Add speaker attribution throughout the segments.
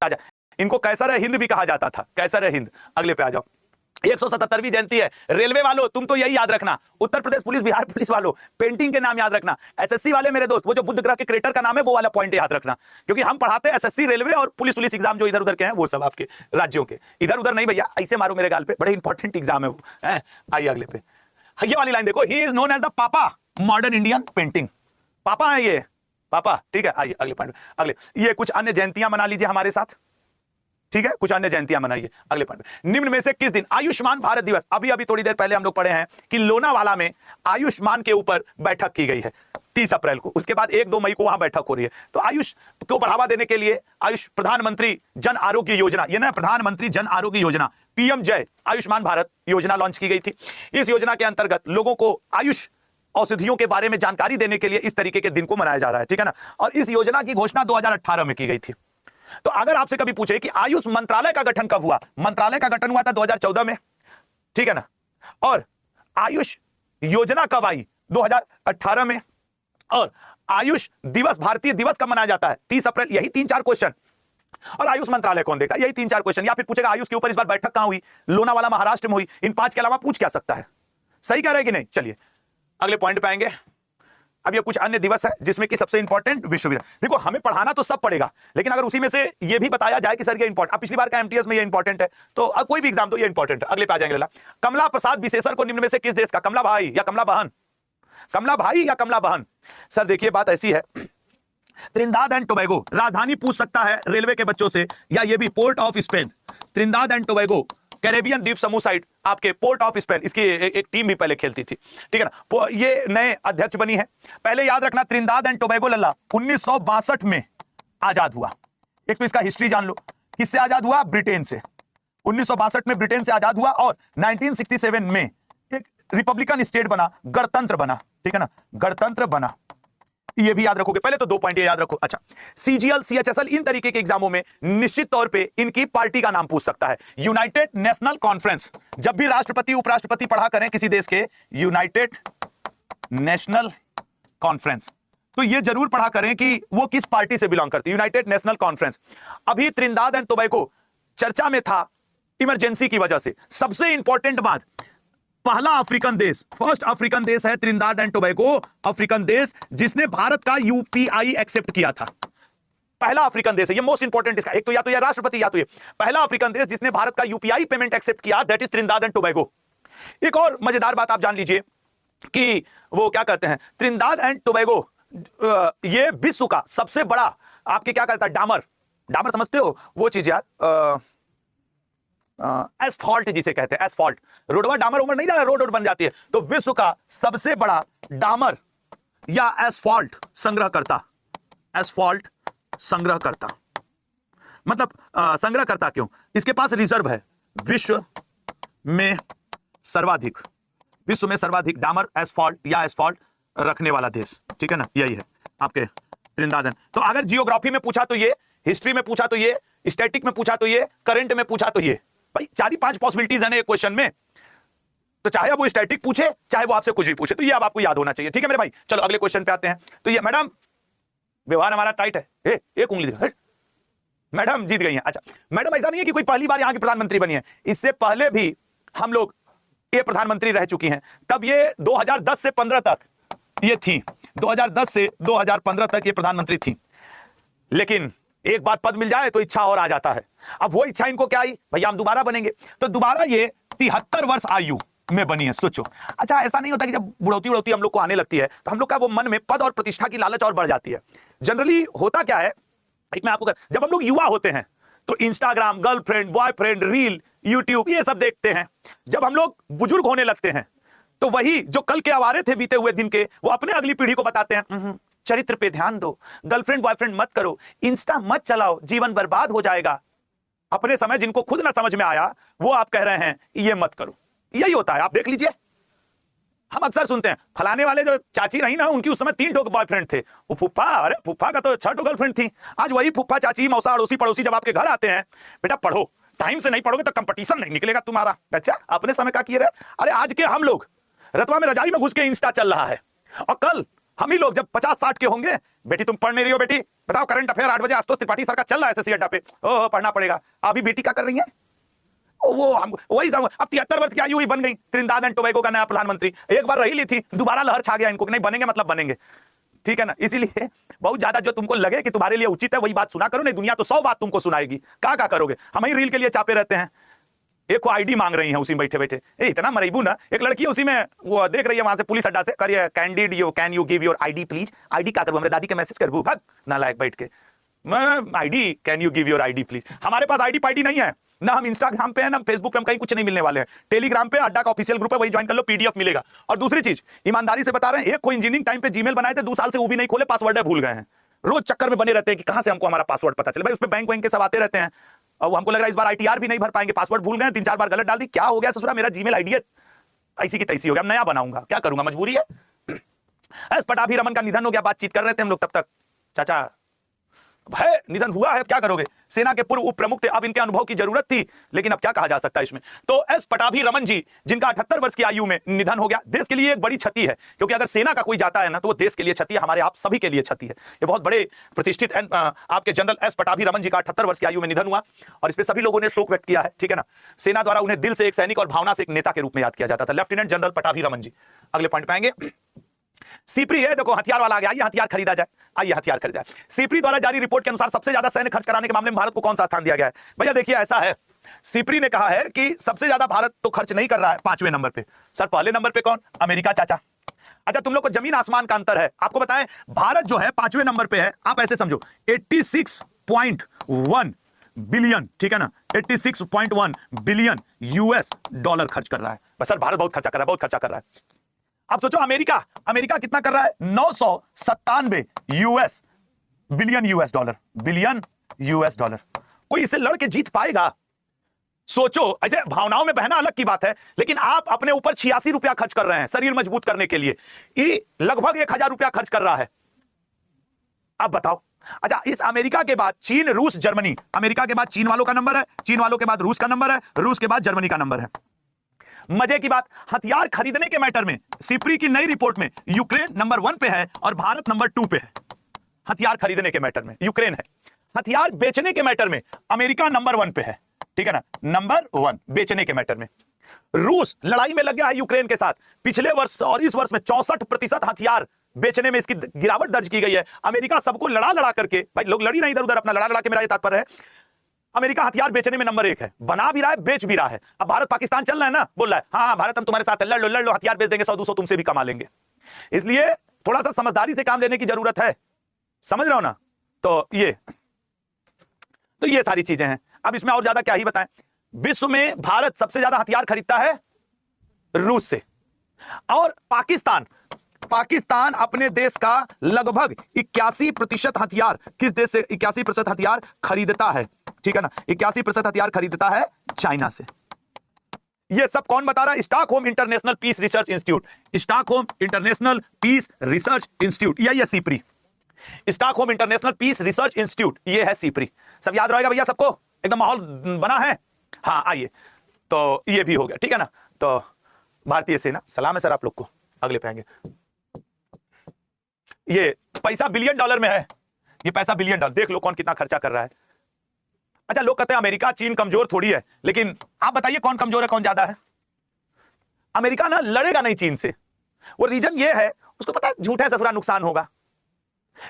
Speaker 1: अच्छा, इनको कैसर हिंद भी कहा जाता था, कैसर हिंद। अगले पे आ जाओ। 177वीं जयंती है। रेलवे वालों तुम तो यही याद रखना, उत्तर प्रदेश पुलिस, बिहार पुलिस वालों पेंटिंग के नाम याद रखना। एसएससी वाले मेरे दोस्त, वो जो बुद्ध ग्रह के क्रेटर का नाम है वो वाला पॉइंट याद रखना, क्योंकि हम पढ़ाते हैं एसएससी, रेलवे और पुलिस एग्जाम जो इधर उधर के हैं वो सब आपके राज्यों के, इधर उधर नहीं भैया, ऐसे मारो मेरे गाल पे, बड़े इंपॉर्टेंट एग्जाम है वो। आइए अगले पे, ये वाली लाइन देखो, he is known as the papa modern Indian painting. पापा है ये, पापा, ठीक है। आइए अगले पॉइंट, अगले ये कुछ अन्य जयंतियां मना लीजिए हमारे साथ, ठीक है, कुछ अन्य जयंतियां मनाइए। अगले पॉइंट, निम्न में से किस दिन आयुष्मान भारत दिवस, अभी थोड़ी देर पहले हम लोग पढ़े हैं कि लोनावाला में आयुष्मान के ऊपर बैठक की गई है 30 अप्रैल को, उसके बाद 1-2 मई को वहां बैठक हो रही है। तो आयुष को बढ़ावा देने के लिए आयुष प्रधानमंत्री जन आरोग्य योजना, ये ना प्रधानमंत्री जन आरोग्य योजना, पीएम जय आयुष्मान भारत योजना लॉन्च की गई थी। इस योजना के अंतर्गत लोगों को आयुष औषधियों के बारे में जानकारी देने के लिए इस तरीके के दिन को मनाया जा रहा है, ठीक है ना। और इस योजना की घोषणा 2018 में की गई थी। तो अगर आपसे कभी पूछे कि आयुष मंत्रालय का गठन कब हुआ, मंत्रालय का गठन हुआ था 2014 में, ठीक है ना। और आयुष योजना कब आई, 2018 में। और आयुष दिवस, भारतीय दिवस कब मनाया जाता है, 30 अप्रैल। यही 3-4 क्वेश्चन। और आयुष मंत्रालय कौन देगा, यही 3-4 क्वेश्चन। या फिर पूछेगा आयुष के ऊपर इस बार बैठक कहां हुई, लोनावाला महाराष्ट्र में हुई। इन 5 के अलावा पूछ क्या सकता है, सही कह रहे हैं कि नहीं। चलिए अगले पॉइंट पे आएंगे। अब ये कुछ अन्य दिवस है जिसमें कि सबसे इंपॉर्टेंट विश्व विद्यालय। देखो हमें पढ़ाना तो सब पड़ेगा, लेकिन अगर उसी में से ये भी बताया जाए कि सर ये इंपॉर्टेंट, अब पिछली बार का एमटीएस में ये इंपॉर्टेंट है, तो अब कोई भी एग्जाम तो ये इंपॉर्टेंट है। अगले पे आ जाएंगे। कमला प्रसाद विशेषर को निम्न में से किस देश का, कमला भाई या कमला बहन, कमला भाई या कमला बहन। सर देखिए बात ऐसी है, त्रिनिदाद एंड टोबैगो, राजधानी पूछ सकता है रेलवे के बच्चों से, या ये भी port of Spain, Trinidad and Tobago Caribbean द्वीप समूह साइड आपके पोर्ट ऑफ स्पेन, इसकी एक टीम भी पहले खेलती थी, ठीक है ना। ये नए अध्यक्ष बनी है। पहले याद रखना त्रिनिदाद एंड टोबैगो लल्ला 1962 में आजाद हुआ। एक तो इसका हिस्ट्री जान लो, किससे आजाद हुआ, ब्रिटेन से। 1962 में ब्रिटेन से आजाद हुआ और 1967 में एक रिपब्लिकन स्टेट बना, गणतंत्र बना, ठीक है ना, गणतंत्र बना। ये भी याद रखोगे, पहले तो 2 पॉइंट ये याद रखो। अच्छा, सीजीएल, सीएचएसएल, इन तरीके के एग्जामों में निश्चित तौर पे इनकी पार्टी का नाम पूछ सकता है। यूनाइटेड नेशनल कॉन्फ्रेंस, जब भी राष्ट्रपति उपराष्ट्रपति पढ़ा करें किसी देश के, यूनाइटेड नेशनल कॉन्फ्रेंस, तो ये जरूर पढ़ा करें कि वो किस पार्टी से बिलोंग करती है, यूनाइटेड नेशनल कॉन्फ्रेंस। अभी त्रिनिदाद एंड टोबैगो चर्चा में था इमरजेंसी की वजह से। सबसे इंपॉर्टेंट बात, पहला अफ्रीकन देश, फर्स्ट अफ्रीकन देश है त्रिनिदाद एंड टोबैगो, अफ्रीकन देश जिसने भारत का यूपीआई एक्सेप्ट किया था। पहला अफ्रीकन देश है, ये मोस्ट इंपॉर्टेंट इसका, एक तो या तो ये राष्ट्रपति या तो ये पहला अफ्रीकन देश जिसने भारत का यूपीआई पेमेंट एक्सेप्ट किया, that is Trinidad and Tobago. एक और मजेदार बात आप जान लीजिए कि वो क्या कहते हैं, त्रिनिदाद एंड टोबैगो ये विश्व का सबसे बड़ा आपके क्या कहता है, डामर, डामर समझते हो वो चीज यार, एस्फॉल्ट जिसे कहते हैं, एस्फॉल्ट, रोडवा डामर उमर नहीं, रोड बन जाती है, तो विश्व का सबसे बड़ा डामर या एस्फॉल्ट संग्रह करता, एस्फॉल्ट संग्रह करता, मतलब संग्रह करता क्यों, इसके पास रिजर्व है, विश्व में सर्वाधिक, विश्व में सर्वाधिक डामर, एस्फॉल्ट या एस्फॉल्ट रखने वाला देश, ठीक है ना, यही है आपके त्रिनिदाद। तो अगर जियोग्राफी में पूछा तो ये, हिस्ट्री में पूछा तो ये, स्टैटिक में पूछा तो ये, करंट में पूछा तो ये, भाई 4-5 पॉसिबिलिटीज है ना एक क्वेश्चन में, तो चाहे वो स्टैटिक पूछे चाहे वो आपसे कुछ भी पूछे, तो ये अब आपको याद होना चाहिए, ठीक है मेरे भाई। चलो अगले क्वेश्चन पे आते हैं। तो ये मैडम, व्यवहार हमारा टाइट है, एक उंगली दिखा, मैडम जीत गई हैं। अच्छा मैडम, ऐसा नहीं है कि कोई पहली बार यहाँ की प्रधानमंत्री बनी है, इससे पहले भी हम लोग ये प्रधानमंत्री रह चुकी हैं, तब ये 2010 से 15 तक ये थी, 2010 से 2015 तक ये प्रधानमंत्री थी। लेकिन एक बार पद मिल जाए तो इच्छा और आ जाता है। अब वो इच्छा इनको क्या आई, भैया हम दोबारा बनेंगे, तो दोबारा ये 73 वर्ष आयु में बनी है, सोचो। अच्छा ऐसा नहीं होता कि जब बुढ़ौती उड़ौती हम लोग को आने लगती है तो हम लोग का वो मन में पद और प्रतिष्ठा की लालच और बढ़ जाती है। जनरली होता क्या है, एक मैं आपको जब हम लोग युवा होते हैं तो Instagram, girlfriend, boyfriend, reel, YouTube ये सब देखते हैं। जब हम लोग बुजुर्ग होने लगते हैं तो वही जो कल के आवारे थे बीते हुए दिन के, वो अपने अगली पीढ़ी को बताते हैं, चरित्र पे ध्यान दो, गर्लफ्रेंड बॉयफ्रेंड मत करो, इंस्टा मत चलाओ, जीवन बर्बाद हो जाएगा। अपने समय जिनको खुद ना समझ में आया वो आप कह रहे हैं ये मत करो। यही होता है, आप देख लीजिए। हम अक्सर सुनते हैं फलाने वाले जो चाची रही ना, उनकी उस समय 3 बॉयफ्रेंड थे, वो फूफा, अरे फूफा का तो 6 गर्लफ्रेंड थी। आज वही फूफा चाची मौसा अड़ोसी पड़ोसी जब आपके घर आते हैं, बेटा पढ़ो, टाइम से नहीं पढ़ोगे तो कंपटीशन नहीं निकलेगा तुम्हारा। अच्छा अपने समय का किए रहे, अरे आज के हम लोग रतवा में रजाई में घुस के इंस्टा चल रहा है, और कल हम ही लोग जब 50-60 के होंगे, बेटी तुम पढ़ नहीं रही हो, बेटी बताओ करंट अफेयर 8 बजे आशुतोष त्रिपाठी सर का चल रहा है एसएससी अड्डा पे, ओह पढ़ना पड़ेगा। अभी बेटी क्या कर रही है, वो हम वही सब। अब 73 वर्ष की आयु ही बन गई, त्रिनिदाद एंड टोबैगो का नया प्रधानमंत्री, एक बार रही ली थी, दोबारा लहर छा गया इनको, नहीं बनेंगे मतलब बनेंगे, ठीक है ना। इसीलिए बहुत ज्यादा जो तुमको लगे कि तुम्हारे लिए उचित है वही बात सुना करो, नहीं दुनिया तो 100 बात तुमको सुनाएगी, क्या करोगे। हम ही रील के लिए चापे रहते हैं। एक को आईडी मांग रही है उसी में बैठे बैठे, इतना मरेबू ना। एक लड़की उसी में वो देख रही है वहां से पुलिस अड्डा से, करिए candid you can you give your ID please. ID क्या करूं, हमारे दादी के मैसेज करूं, भाग नालायक बैठ के। मैं ID can you give your ID please. हमारे पास आईडी पाईडी नहीं है ना, हम इंस्टाग्राम पे है ना फेसबुक पे, हम कहीं कुछ नहीं मिलने वाले हैं। टेलीग्राम पे अड्डा का ऑफिशियल ग्रुप है, वही ज्वाइन कर लो, पीडीएफ मिलेगा। और दूसरी चीज ईमानदारी से बता रहे हैं, एक कोई इंजीनियरिंग टाइम पे जीमेल बनाए थे, 2 साल से वो भी नहीं खोले, पासवर्ड भूल गए हैं। रोज चक्कर में बने रहते हैं कि कहां से हमको हमारा पासवर्ड पता चले। भाई उस पर बैंक के सब आते रहते हैं, और हमको लग रहा है इस बार आईटीआर भी नहीं भर पाएंगे, पासवर्ड भूल गए, 3-4 बार गलत डाल दी। क्या हो गया ससुरा, मेरा जीमेल आईडी ऐसी की तैसी हो गया, नया बनाऊंगा, क्या करूंगा, मजबूरी है। एस पटाभी रमन का निधन हो गया, बातचीत कर रहे थे हम लोग तब तक। चाचा है निधन हुआ है, क्या करोगे। सेना के पूर्व उप प्रमुख थे, अब इनके अनुभव की जरूरत थी, लेकिन अब क्या कहा जा सकता है इसमें। तो एस पटाभी रमन जी जिनका 78 वर्ष की आयु में निधन हो गया, देश के लिए एक बड़ी क्षति है, क्योंकि अगर सेना का कोई जाता है ना तो वो देश के लिए क्षति है, हमारे आप सभी के लिए क्षति है। ये बहुत बड़े प्रतिष्ठित आपके जनरल एस पटाभी रमन जी का 78 वर्ष की आयु में निधन हुआ, और इस पर सभी लोगों ने शोक व्यक्त किया है, ठीक है ना। सेना द्वारा उन्हें दिल से एक सैनिक और भावना से एक नेता के रूप में याद किया जाता था, लेफ्टिनेंट जनरल पटाभी रमन जी। अगले पॉइंट पे आएंगे। सीपरी है, देखो हथियार वाला आ गया, आइए हथियार खरीदा जाए, आइए हथियार खरीदा जाए। सीपरी द्वारा जारी रिपोर्ट के अनुसार सबसे ज्यादा सैन्य खर्च कराने के मामले में भारत को कौन सा स्थान दिया गया है। भैया देखिए ऐसा है, सीपरी ने कहा है कि सबसे ज्यादा भारत तो खर्च नहीं कर रहा है 5वें नंबर पे। सर पहले नंबर पे कौन, अमेरिका चाचा। अच्छा तुम लोग को जमीन आसमान का अंतर है, आपको बताएं भारत जो है 5वें नंबर पे है, आप ऐसे समझो 86.1 बिलियन, ठीक है ना, 86.1 बिलियन यूएस डॉलर खर्च कर रहा है। बस सर भारत बहुत खर्चा कर रहा है, बहुत खर्चा कर रहा है। आप सोचो अमेरिका कितना कर रहा है, 997 US billion US dollar, billion US dollar. कोई इसे लड़ के जीत पाएगा? सोचो, ऐसे भावनाओं में बहना अलग की बात है, लेकिन आप अपने ऊपर 86 रुपया खर्च कर रहे हैं शरीर मजबूत करने के लिए, ये लगभग 1000 रुपया खर्च कर रहा है। अब बताओ। अच्छा इस अमेरिका के बाद चीन, रूस, जर्मनी, अमेरिका के बाद चीन वालों का नंबर है, चीन वालों के बाद रूस का नंबर है, रूस के बाद जर्मनी का नंबर है। मजे की बात, हथियार खरीदने के मैटर में सीपरी की नई रिपोर्ट में यूक्रेन नंबर 1 पे है और भारत नंबर 2 पे है। हथियार खरीदने के मैटर में यूक्रेन है, हथियार बेचने के मैटर में अमेरिका नंबर 1 पे है, ठीक है ना, नंबर 1 बेचने के मैटर में। रूस लड़ाई में लग गया है यूक्रेन के साथ, पिछले वर्ष और इस वर्ष में 64% हथियार बेचने में इसकी गिरावट दर्ज की गई है। अमेरिका सबको लड़ा करके, भाई लोग लड़ी नहीं इधर उधर, अपना लड़ा के मेरा ये तात्पर्य है, अमेरिका हथियार बेचने में नंबर 1 है, बना भी रहा है, बेच भी रहा है। अब भारत पाकिस्तान चल रहा है ना, बोल रहा है हाँ भारत हम तुम्हारे साथ है, लड़ लो, हथियार बेच देंगे, 100-200 तुमसे भी कमा लेंगे। इसलिए थोड़ा सा समझदारी से काम लेने की जरूरत है, समझ रहे हो ना। तो ये सारी चीजें हैं। अब इसमें और ज्यादा क्या ही बताएं, विश्व में भारत सबसे ज्यादा हथियार खरीदता है रूस से, और पाकिस्तान अपने देश का लगभग 81% हथियार, किस देश से 81% हथियार खरीदता है, ठीक है ना, 81% हथियार खरीदता है चाइना से। ये सब कौन बता रहा है, Stockholm International Peace Research Institute, Stockholm International Peace Research Institute, ये SIPRI, Stockholm International Peace Research Institute, ये है सीपरी। सब याद रहेगा भैया, सबको एकदम माहौल बना है। हाँ आइए, तो ये भी हो गया, ठीक है ना। तो भारतीय सेना, सलाम है सर आप लोग को। अगले पे आएंगे, ये पैसा बिलियन डॉलर में है, ये पैसा बिलियन डॉलर, देख लो कौन कितना खर्चा कर रहा है। अच्छा लोग कहते हैं अमेरिका चीन कमजोर थोड़ी है, लेकिन आप बताइए कौन कमजोर है कौन ज्यादा है। अमेरिका ना लड़ेगा नहीं चीन से, वो रीजन ये है, उसको पता है झूठ है ससुरा नुकसान होगा।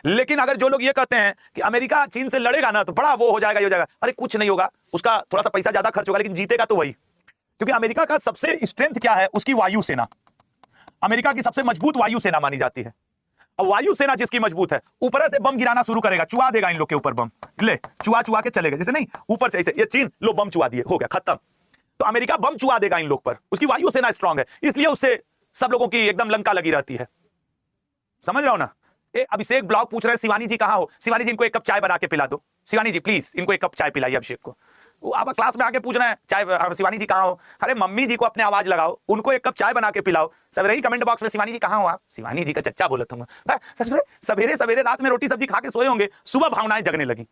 Speaker 1: लेकिन अगर जो लोग ये कहते हैं कि अमेरिका चीन से लड़ेगा ना तो बड़ा वो हो जाएगा, ये हो जाएगा, अरे कुछ नहीं होगा, उसका थोड़ा सा पैसा ज्यादा खर्च होगा लेकिन जीतेगा तो वही। क्योंकि अमेरिका का सबसे स्ट्रेंथ क्या है, उसकी वायुसेना, अमेरिका की सबसे मजबूत वायुसेना मानी जाती है। अब वायुसेना जिसकी मजबूत है, ऊपर से बम गिराना शुरू करेगा, चुआ देगा इन लोग के ऊपर बम, ले चुआ के चलेगा, जैसे नहीं ऊपर से ऐसे, ये चीन लो बम चुआ दिए, हो गया खत्म। तो अमेरिका बम चुआ देगा इन लोग पर, उसकी वायुसेना स्ट्रांग है, इसलिए उससे सब लोगों की एकदम लंका लगी रहती है। समझ रहे हो ना। अभिषेक ब्लॉग पूछ रहे हैं शिवानी जी कहाँ हो। शिवानी जी इनको 1 कप चाय बना के पिला दो, शिवानी जी प्लीज इनको 1 कप चाय पिलाइए अभिषेक को। वो आप क्लास में आके पूछ रहे हैं चाय, शिवानी जी कहाँ हो, अरे मम्मी जी को अपने आवाज लगाओ, उनको 1 कप चाय बना के पिलाओ। सवेरे ही कमेंट बॉक्स में शिवानी जी कहाँ हो आप, शिवानी जी का चच्चा बोला था। सवेरे सवेरे रात में रोटी सब्जी खा के सोए होंगे, सुबह भावनाएं जगने लगी,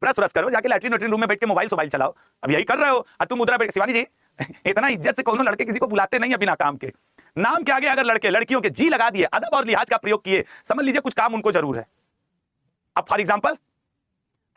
Speaker 1: ब्रश करो, जाके लैट्रिन रूम में बैठ के मोबाइल चलाओ, अब यही कर रहे हो। तुम उधर बैठ, शिवानी जी इतना इज्जत से कोनो लड़के किसी को बुलाते नहीं है बिना काम के, नाम के आगे अगर लड़के लड़कियों के जी लगा दिए, अदब और लिहाज का प्रयोग किए, समझ लीजिए कुछ काम उनको जरूर है। अब फॉर एग्जांपल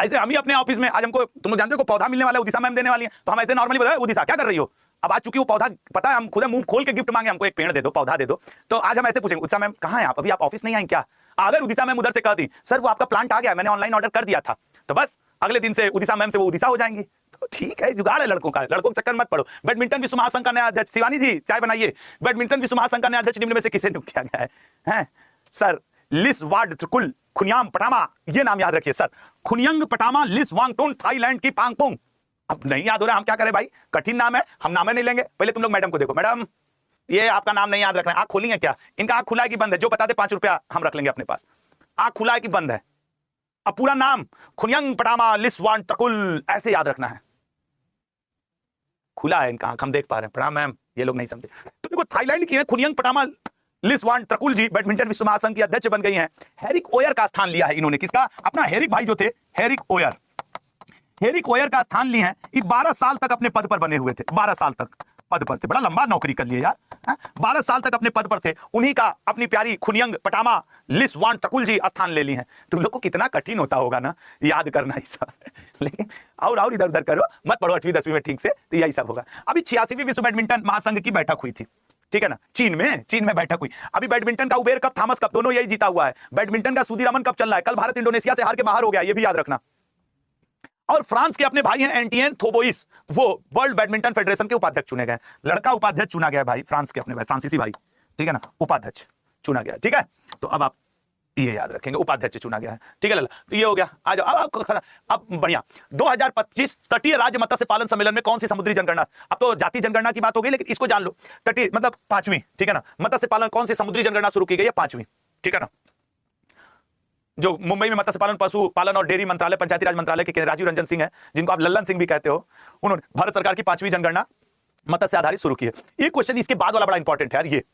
Speaker 1: ऐसे हम ही अपने ऑफिस में आज हमको, तुम लोग जानते हो को पौधा मिलने वाला है, उदिशा मैम देने वाली है, तो हम ऐसे नॉर्मली बताए उदिशा क्या कर रही हो, अब आज चूंकि वो पौधा पता है, हम खुद मुंह खोल के गिफ्ट मांगे हमको एक पेड़ दे दो, पौधा दे दो, तो आज हम ऐसे पूछेंगे उदिशा मैम कहाँ है आप, अभी आप ऑफिस नहीं आई क्या? अगर उदिशा मैम उधर से कहती सर वो आपका प्लांट आ गया, मैंने ऑनलाइन ऑर्डर कर दिया था, तो बस अगले दिन से उदिशा मैम से वो उदिशा हो जाएंगी। तो ठीक है, जुगाड़ है लड़कों का, लड़कों के चक्कर मत पड़ो। बैडमिंटन विश्व महासंघ का नया अध्यक्ष, शिवानी जी चाय बनाइए, बैडमिंटन विश्व महासंघ का नया अध्यक्ष निम्न में से किसे नियुक्त किया गया है? हैं सर, लिस वार्ड त्रिकुल खुनियाम पटामा, ये नाम याद रखिए सर, खुनियंग पटामा लिस वांगटोन थाईलैंड की पांगपोंग। अब नहीं याद हो रहा, हम क्या करें भाई, कठिन नाम है, हम नाम नहीं लेंगे। पहले तुम लोग मैडम को देखो, मैडम ये आपका नाम नहीं याद रखना है, आंख खोली है क्या? इनका आंख खुला है कि बंद है? जो बता दे 5 रुपया हम रख लेंगे अपने पास। आंख खुला है कि बंद है? अब पूरा नाम खुनियंग पटामा लिसवान तकुल ऐसे याद रखना है। खुला है इनका आंख, हम देख पा रहे हैं। प्रणाम मैम, ये लोग नहीं समझे। तो देखो थाईलैंड की है खुनियंग पटामा लिसवान तकुल जी, बैडमिंटन विश्व महासंघ की अध्यक्ष बन गई हैं। हेरिक ओयर का स्थान लिया है इन्होंने, किसका? अपना हेरिक भाई जो थे, हेरिक ओयर, हेरिक ओयर का स्थान लिए हैं। ये 12 साल तक अपने पद पर बने हुए थे, 12 साल तक पद पर थे, बड़ा लंबा नौकरी कर लिए यार, 12 साल तक अपने पद पर थे। उन्हीं का अपनी प्यारी खुनियंग पटामा लिसवान तकुल जी स्थान ले ली हैं। तुम लोग को कितना कठिन होता होगा ना याद करना ही सब, लेकिन और इधर उधर करो मत, पढ़ो 8वीं 10वीं में ठीक से, तो यही सब होगा। अभी 86वीं विश्व बैडमिंटन महासंघ की बैठक हुई थी, ठीक है ना, चीन में बैठक हुई। अभी बैडमिंटन का उबेर कप, थॉमस कप दोनों यही जीता हुआ है। बैडमिंटन का सुदीरमन कप चल रहा है। कल भारत इंडोनेशिया से हार के बाहर हो गया, ये भी याद रखना। और फ्रांस के अपने भाई हैं एंटियन थोबोइस, वो वर्ल्ड बैडमिंटन फेडरेशन के उपाध्यक्ष चुने गए। लड़का उपाध्यक्ष चुना गया भाई, फ्रांस के अपने भाई, फ्रांसीसी भाई, ठीक है ना, उपाध्यक्ष चुना गया। ठीक है, तो अब आप ये याद रखेंगे, उपाध्यक्ष चुना गया है, ठीक है लाला। तो ये हो गया, आ जाओ अब बढ़िया। 2025 तटीय राज्य मत्स्य पालन सम्मेलन में कौन सी समुद्री जनगणना, अब तो जाति जनगणना की बात हो गई, लेकिन इसको जान लो, तटीय मतलब 5वीं, ठीक है ना, मत्स्य पालन कौन सी समुद्री जनगणना शुरू की गई है? 5वीं, ठीक है ना, जो मुंबई में मत्स्य पालन, पशु पालन और डेयरी मंत्रालय, पंचायती राज मंत्रालय के राजीव रंजन सिंह है, जिनको आप लल्लन सिंह भी कहते हो, उन्होंने भारत सरकार की 5वीं जनगणना मत्स्य आधारित शुरू की है। ये क्वेश्चन इसके बाद वाला बड़ा इंपॉर्टेंट है यार, ये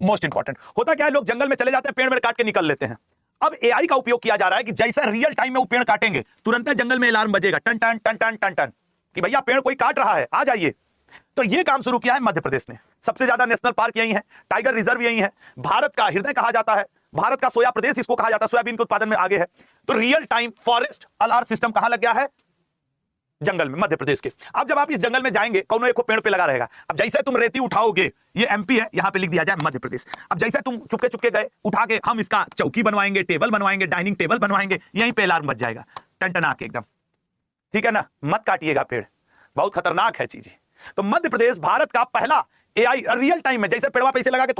Speaker 1: मोस्ट इंपॉर्टेंट। होता क्या है, लोग जंगल में चले जाते हैं, पेड़ वेड़ काट के निकल लेते हैं। अब एआई का उपयोग किया जा रहा है कि जैसे रियल टाइम में वो पेड़ काटेंगे, तुरंत जंगल में अलार्म बजेगा, टन टन टन टन टन टन, कि भैया पेड़ कोई काट रहा है, आ जाइए। तो ये काम शुरू किया है मध्य प्रदेश ने। सबसे ज्यादा नेशनल पार्क यही है, टाइगर रिजर्व यही है, भारत का हृदय कहा जाता है, भारत का सोया प्रदेश इसको कहा जाता है, सोयाबीन के उत्पादन में आगे है। तो real time forest alarm system कहां लग गया है? जंगल में, मध्य प्रदेश के। अब जब आप इस जंगल में जाएंगे, कौनो एक पेड़ पे लगा रहेगा। अब जैसे तुम रेती उठाओगे, ये एमपी है, यहां पे लिख दिया जाए मध्य प्रदेश। अब जैसे तुम चुपके चुपके गए, उठा के हम इसका चौकी बनवाएंगे, टेबल बनवाएंगे, डाइनिंग टेबल बनवाएंगे, यहीं पे अलार्म बज जाएगा, टनटना के एकदम, ठीक है ना। मत काटिएगा पेड़, बहुत खतरनाक है चीज। तो मध्य प्रदेश भारत का पहला एआई रियल टाइम में, जैसे पेड़वा पैसे लगा के